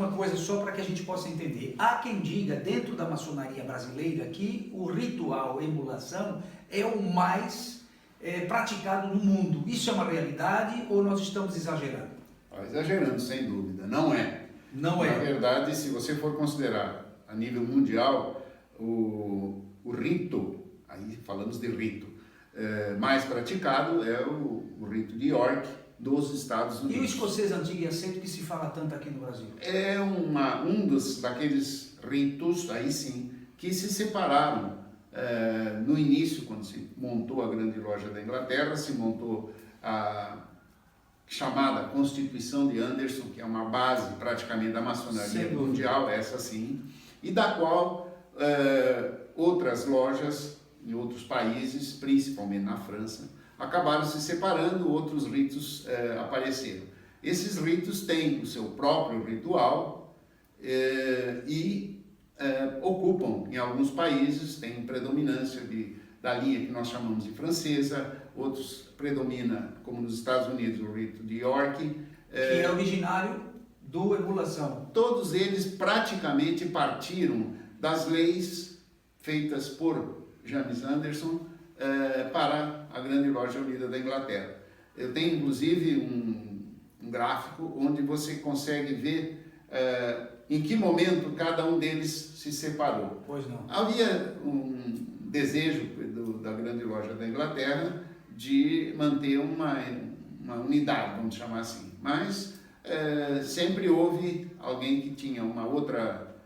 uma coisa só para que a gente possa entender. Há quem diga, dentro da maçonaria brasileira, que o ritual emulação é o mais praticado no mundo. Isso é uma realidade ou nós estamos exagerando? Exagerando, sem dúvida. Não é. Não é. Na verdade, se você for considerar a nível mundial, o rito, aí falamos de rito, mais praticado é o rito de York dos Estados Unidos. E o escocês antigo e aceito que se fala tanto aqui no Brasil? É daqueles ritos, aí sim, que se separaram no início, quando se montou a Grande Loja da Inglaterra, se montou a chamada Constituição de Anderson, que é uma base praticamente da maçonaria mundial, essa sim, e da qual outras lojas em outros países, principalmente na França, acabaram se separando, outros ritos apareceram. Esses ritos têm o seu próprio ritual e ocupam, em alguns países, tem predominância da linha que nós chamamos de francesa, outros predomina, como nos Estados Unidos, o rito de York. Que é originário do emulação. Todos eles praticamente partiram das leis feitas por James Anderson para a Grande Loja Unida da Inglaterra. Eu tenho, inclusive, um gráfico onde você consegue ver em que momento cada um deles se separou. Pois não. Havia um desejo da Grande Loja da Inglaterra de manter uma unidade, vamos chamar assim, mas sempre houve alguém que tinha uma outra,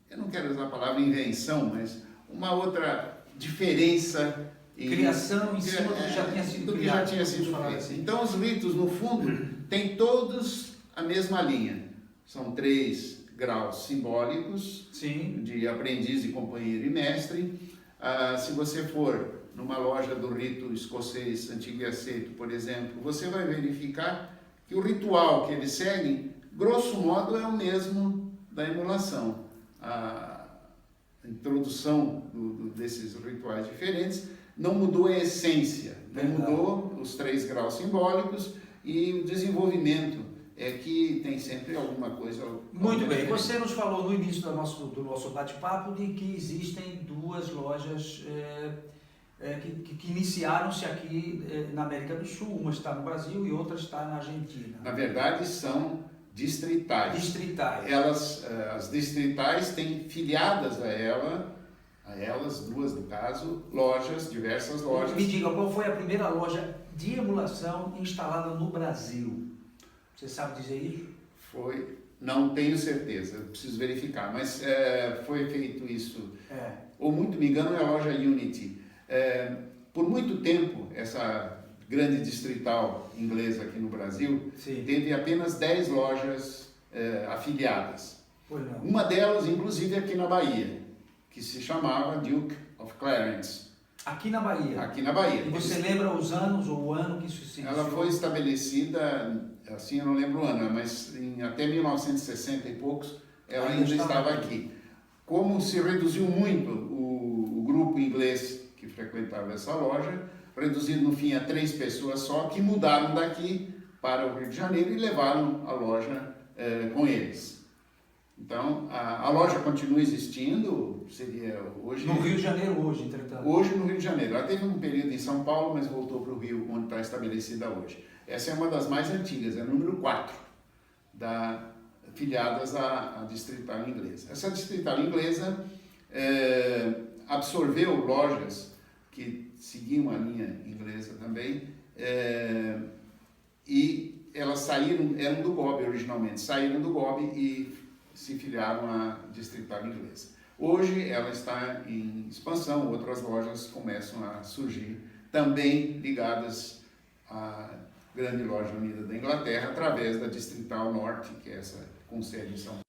eu não quero usar a palavra invenção, mas uma outra diferença criação em cima do que já tinha sido criado. Feito. Assim. Então os ritos, no fundo, têm todos a mesma linha. São 3 graus simbólicos. Sim. De aprendiz, de companheiro e mestre. Se você for numa loja do rito escocês antigo e aceito, por exemplo, você vai verificar que o ritual que eles seguem, grosso modo, é o mesmo da emulação. A introdução desses rituais diferentes não mudou a essência, não mudou os 3 graus simbólicos, e o desenvolvimento é que tem sempre alguma coisa. Muito bem, você nos falou no início do nosso bate-papo de que existem 2 lojas que iniciaram-se aqui na América do Sul, uma está no Brasil e outra está na Argentina. Na verdade, são distritais. Distritais. As distritais têm filiadas a elas, 2 no caso, diversas lojas. Me diga, qual foi a primeira loja de emulação instalada no Brasil? Você sabe dizer isso? Não tenho certeza, eu preciso verificar, mas foi feito isso, ou muito me engano, é a loja Unity. Por muito tempo, essa grande distrital inglesa aqui no Brasil, sim, teve apenas 10 lojas afiliadas. Uma delas, inclusive, aqui na Bahia, que se chamava Duke of Clarence. Aqui na Bahia? Aqui na Bahia. E você lembra os anos ou o ano que isso se iniciou? Ela foi estabelecida, assim eu não lembro o ano, mas até 1960 e poucos ela ainda estava aqui. Como se reduziu muito o grupo inglês que frequentava essa loja, reduzido no fim a 3 pessoas só, que mudaram daqui para o Rio de Janeiro e levaram a loja com eles. Então, a loja continua existindo, seria hoje... No Rio de Janeiro hoje, entretanto. Hoje no Rio de Janeiro. Ela teve um período em São Paulo, mas voltou para o Rio, onde está estabelecida hoje. Essa é uma das mais antigas, é a número 4, filiadas à distrital inglesa. Essa distrital inglesa absorveu lojas que seguiam a linha inglesa também, e elas eram do GOB originalmente, saíram do GOB e se filiaram à distrital inglesa. Hoje ela está em expansão, outras lojas começam a surgir, também ligadas à Grande Loja Unida da Inglaterra, através da Distrital Norte, que é essa com sede em São Paulo.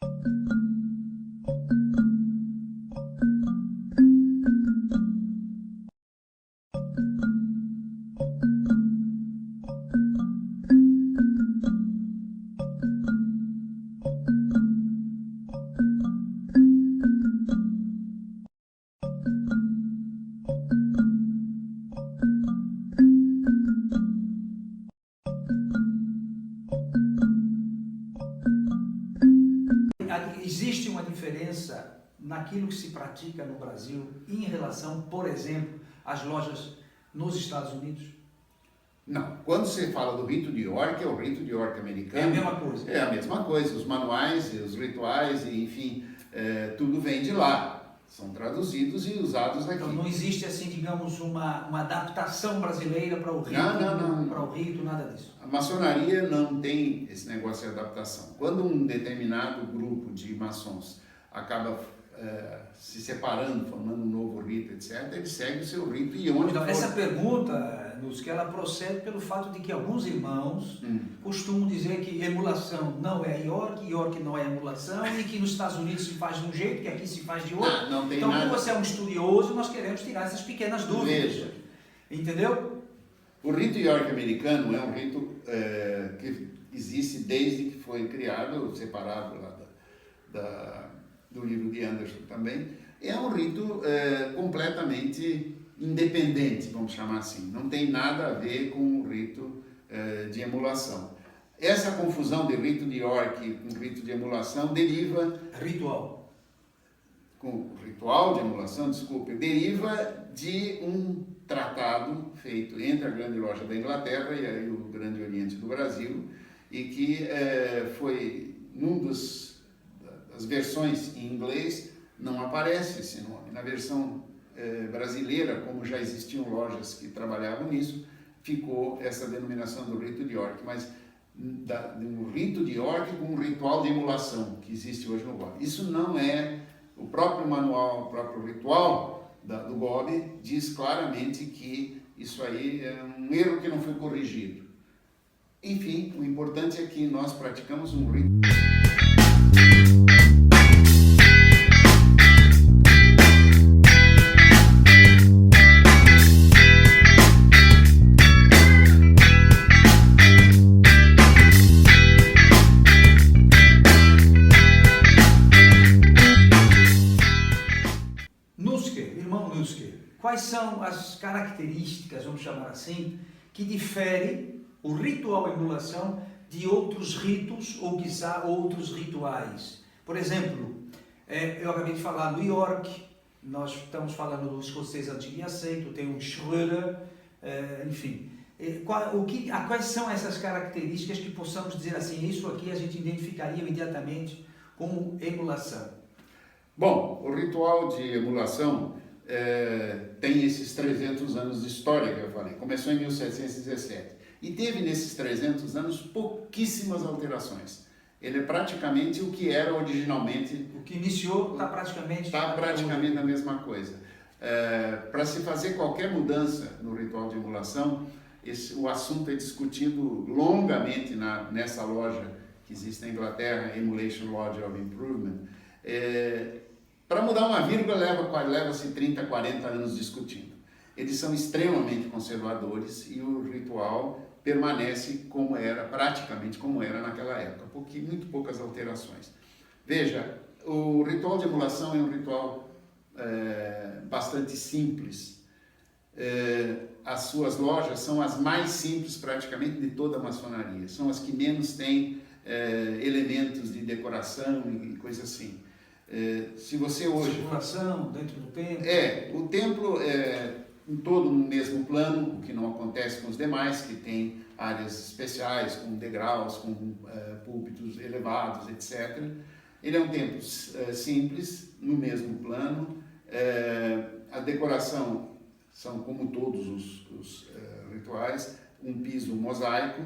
diferença naquilo que se pratica no Brasil em relação, por exemplo, às lojas nos Estados Unidos? Não. Quando você fala do rito de York, é o rito de York americano. É a mesma coisa. É a mesma coisa. Os manuais, os rituais, e, enfim, tudo vem de lá. São traduzidos e usados aqui. Então não existe, assim, digamos, uma adaptação brasileira para o rito, Não. para o rito, nada disso. A maçonaria não tem esse negócio de adaptação. Quando um determinado grupo de maçons acaba se separando, formando um novo rito, etc., ele segue o seu rito e onde Então, for... essa pergunta, Nusque, ela procede pelo fato de que alguns irmãos costumam dizer que emulação não é York, York não é emulação, e que nos Estados Unidos se faz de um jeito, que aqui se faz de outro. Não tem então, nada. como você é um estudioso, nós queremos tirar essas pequenas dúvidas. Veja. Entendeu? O rito York americano é um rito que existe desde que foi criado, separado lá do livro de Anderson também. É um rito completamente independente, vamos chamar assim. Não tem nada a ver com o rito de emulação. Essa confusão de rito de York com rito de emulação deriva... Ritual de emulação, desculpe, deriva de um tratado feito entre a Grande Loja da Inglaterra e aí o Grande Oriente do Brasil, e que foi das versões em inglês, não aparece esse nome. Na versão brasileira, como já existiam lojas que trabalhavam nisso, ficou essa denominação do rito de York, mas do rito de York com um ritual de emulação que existe hoje no GOB. Isso não é o próprio manual, o próprio ritual do GOB diz claramente que isso aí é um erro que não foi corrigido. Enfim, o importante é que nós praticamos um rito. Quais são as características, vamos chamar assim, que diferem o ritual emulação de outros ritos ou, quiçá, outros rituais? Por exemplo, eu acabei de falar do York, nós estamos falando do escocês antigo e aceito, tem o Schroeder, enfim. Quais são essas características que possamos dizer assim, isso aqui a gente identificaria imediatamente como emulação? Bom, o ritual de emulação tem esses 300 anos de história que eu falei. Começou em 1717 e teve nesses 300 anos pouquíssimas alterações. Ele é praticamente o que era originalmente. O que iniciou está praticamente a mesma coisa. Para se fazer qualquer mudança no ritual de emulação, o assunto é discutido longamente nessa loja que existe na Inglaterra, Emulation Lodge of Improvement. Para mudar uma vírgula leva-se 30, 40 anos discutindo. Eles são extremamente conservadores e o ritual permanece praticamente como era naquela época, muito poucas alterações. Veja, o ritual de emulação é um ritual bastante simples. As suas lojas são as mais simples praticamente de toda a maçonaria, são as que menos têm elementos de decoração e coisa assim. Se você hoje... Circulação dentro do templo. O templo é todo no mesmo plano, o que não acontece com os demais, que tem áreas especiais, com degraus, com púlpitos elevados, etc. Ele é um templo simples, no mesmo plano. A decoração são como todos os rituais, um piso mosaico,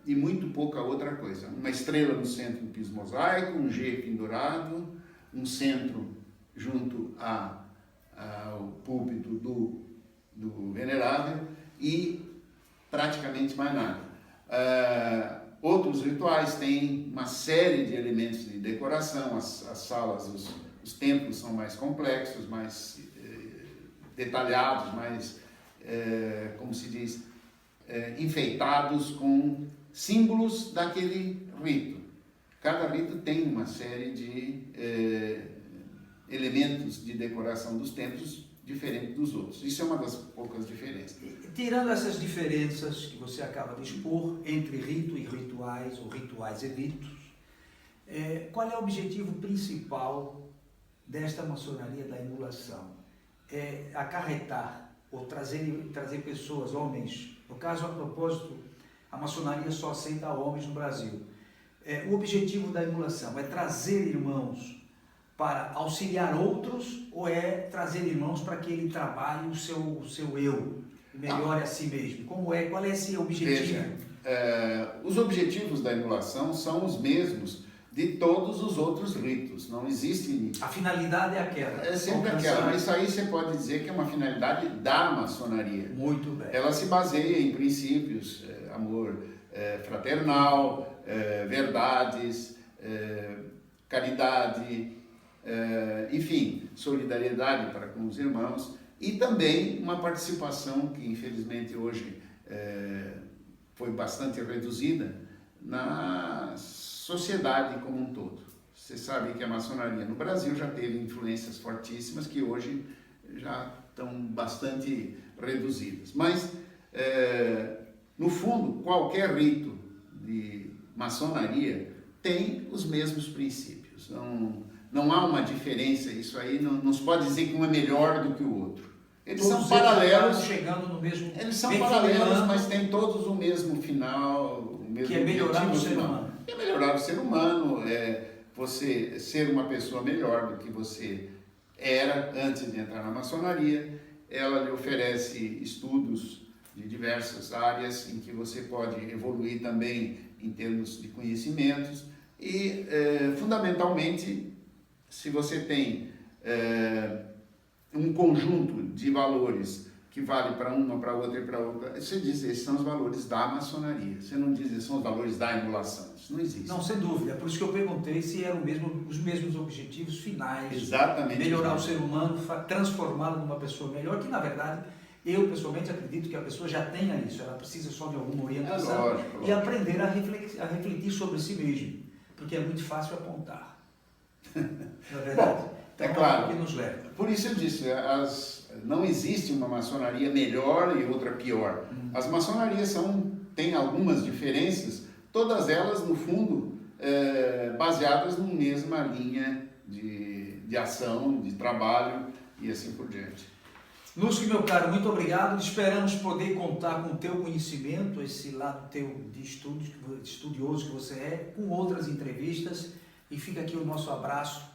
e muito pouca outra coisa. Uma estrela no centro do piso mosaico, um G pendurado, um centro junto ao púlpito do venerável e praticamente mais nada. Outros rituais têm uma série de elementos de decoração, as salas, os templos são mais complexos, mais detalhados, mais, como se diz, enfeitados com símbolos daquele rito. Cada rito tem uma série de elementos de decoração dos templos diferente dos outros. Isso é uma das poucas diferenças. Tirando essas diferenças que você acaba de expor entre rito e rituais, ou rituais e ritos, Qual é o objetivo principal desta maçonaria da emulação? É acarretar ou trazer pessoas, homens. No caso, a propósito, a maçonaria só aceita homens no Brasil. O objetivo da emulação é trazer irmãos para auxiliar outros ou é trazer irmãos para que ele trabalhe o seu eu, melhore a si mesmo? Qual é esse objetivo? Veja, os objetivos da emulação são os mesmos de todos os outros ritos, não existe... A finalidade é aquela. É sempre aquela, mas isso aí você pode dizer que é uma finalidade da maçonaria. Muito bem. Ela se baseia em princípios, amor fraternal, verdades, caridade, enfim, solidariedade para com os irmãos e também uma participação que infelizmente hoje foi bastante reduzida na sociedade como um todo. Você sabe que a maçonaria no Brasil já teve influências fortíssimas que hoje já estão bastante reduzidas. Mas, no fundo, qualquer rito de maçonaria tem os mesmos princípios. Não há uma diferença, isso aí não se pode dizer que um é melhor do que o outro. Eles Todos são paralelos, chegando no mesmo... eles são paralelos, mas têm todos o mesmo final, o mesmo que é melhorar o ser final. humano. É melhorar o ser humano, você ser uma pessoa melhor do que você era antes de entrar na maçonaria. Ela lhe oferece estudos de diversas áreas em que você pode evoluir também em termos de conhecimentos e, fundamentalmente, se você tem um conjunto de valores que vale para uma, para outra e para outra, você diz, esses são os valores da maçonaria. Você não diz, esses são os valores da emulação. Isso não existe. Não, sem dúvida. Por isso que eu perguntei se eram os mesmos objetivos finais. Exatamente. Melhorar o ser humano, transformá-lo numa pessoa melhor, que na verdade, eu pessoalmente acredito que a pessoa já tenha isso. Ela precisa só de alguma orientação lógico. E aprender a refletir sobre si mesmo. Porque é muito fácil apontar. Na verdade. Bom, é claro. Que nos leva. Por isso eu disse, não existe uma maçonaria melhor e outra pior. As maçonarias têm algumas diferenças, todas elas, no fundo, baseadas na mesma linha de ação, de trabalho e assim por diante. Lúcio, meu caro, muito obrigado. Esperamos poder contar com o teu conhecimento, esse lado teu de estudioso que você é, com outras entrevistas. E fica aqui o nosso abraço.